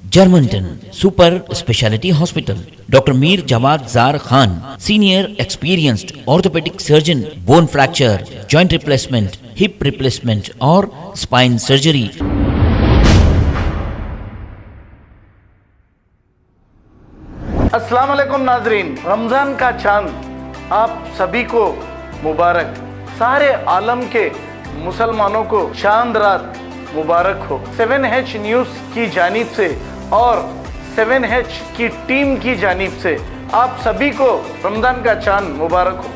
Germanton super speciality hospital, doctor Mir Jawad Zar Khan, senior experienced orthopaedic surgeon, bone fracture, joint replacement, hip replacement और spine surgery. अस्सलाम वालेकुम नाजरीन, रमजान का चांद आप सभी को मुबारक। सारे आलम के मुसलमानों को चांद रात मुबारक हो। 7H न्यूज़ की जानिब से और 7H की टीम की जानिब से आप सभी को रमजान का चांद मुबारक हो।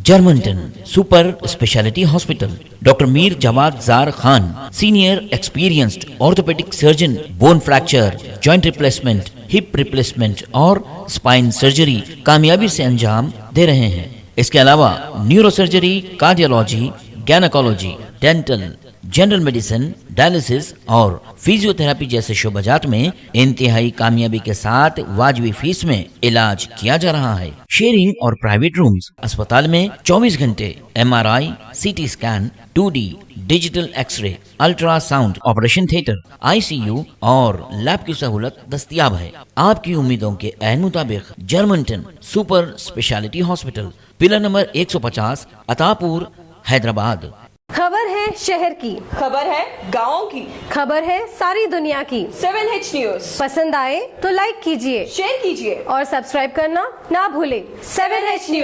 Germanten super speciality hospital, doctor Mir Jawad Zar Khan, senior experienced orthopaedic surgeon, bone fracture, joint replacement, hip replacement और स्पाइन सर्जरी कामयाबी से अंजाम दे रहे हैं। इसके अलावा neuro surgery, cardiology, gynaecology, dental, general medicine, dialysis और फिजियोथेरेपी जैसे शोबाजात में इंतहाई कामयाबी के साथ वाजबी फीस में इलाज किया जा रहा है। शेयरिंग और प्राइवेट रूम्स, अस्पताल में 24 घंटे MRI, CT scan, 2D digital X-ray, ultrasound, operation theatre, ICU और लैब की सहूलत दस्तयाब है। आपकी उम्मीदों के ऐन मुताबिक Germanten super speciality hospital, pillar number 150, Attapur, Hyderabad. खबर है शहर की, खबर है गाँव की, खबर है सारी दुनिया की। 7H न्यूज़ पसंद आए तो लाइक कीजिए, शेयर कीजिए और सब्सक्राइब करना ना भूलें। 7H news.